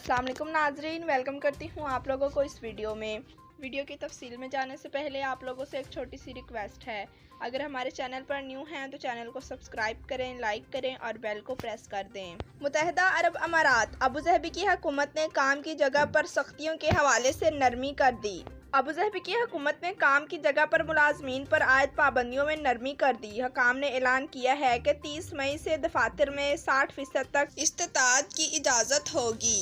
अस्सलाम वालेकुम नाजरीन, वेलकम करती हूँ आप लोगों को इस वीडियो में। वीडियो की तफसील में जाने से पहले आप लोगों से एक छोटी सी रिक्वेस्ट है। अगर हमारे चैनल पर न्यू हैं तो चैनल को सब्सक्राइब करें, लाइक करें और बेल को प्रेस कर दें। मुत्तहिदा अरब अमारात अबू ज़हबी की हुकूमत ने काम की जगह पर सख्तियों के हवाले से नरमी कर दी। अबू ज़हबी की हुकूमत ने काम की जगह पर मुलाजमीन पर आयद पाबंदियों में नरमी कर दी। हुकाम ने ऐलान किया है कि 30 मई से दफातर में 60% तक इस्तात की इजाज़त होगी।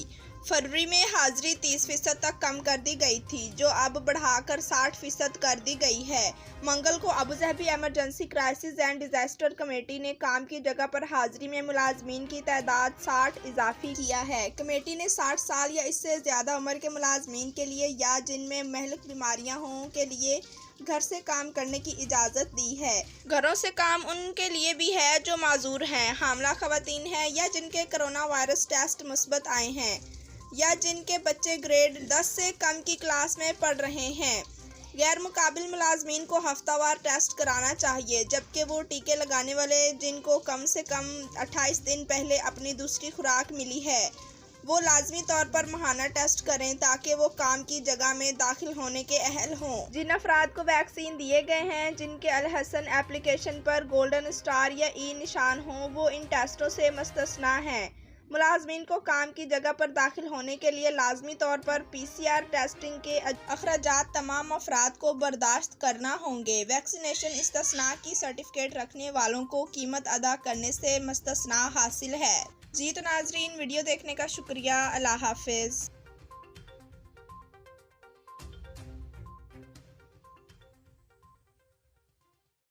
फरवरी में हाजिरी 30% तक कम कर दी गई थी, जो अब बढ़ाकर 60% कर दी गई है। मंगल को Abu Dhabi emergency crisis and disaster committee ने काम की जगह पर हाजिरी में मुलाजमीन की तादाद 60 इजाफी किया है। कमेटी ने 60 साल या इससे ज़्यादा उम्र के मुलाजमीन के लिए या जिनमें महलक बीमारियां हों के लिए घर से काम करने की इजाज़त दी है। घरों से काम उनके लिए भी है जो माजूर हैं, हामला खवातीन हैं या जिनके कोरोना वायरस टेस्ट मुस्बत आए हैं या जिनके बच्चे ग्रेड 10 से कम की क्लास में पढ़ रहे हैं। गैर मुकाबिल मुलाजमीन को हफ्तावार टेस्ट कराना चाहिए, जबकि वो टीके लगाने वाले जिनको कम से कम 28 दिन पहले अपनी दूसरी खुराक मिली है वो लाजमी तौर पर माहाना टेस्ट करें ताकि वो काम की जगह में दाखिल होने के अहल हों। जिन अफराद को वैक्सीन दिए गए हैं, जिनके अल हसन एप्लीकेशन पर गोल्डन स्टार या ई निशान हों, वो इन टेस्टों से मुस्तस्ना हैं। मुलाजमीन को काम की जगह पर दाखिल होने के लिए लाजमी तौर पर PCR टेस्टिंग के अखराजात तमाम अफराद को बर्दाश्त करना होंगे। वैक्सीनेशन इस्तिस्ना की सर्टिफिकेट रखने वालों को कीमत अदा करने से मुस्तस्ना हासिल है। जी तो नाजरीन, वीडियो देखने का शुक्रिया। अल्लाह हाफिज़।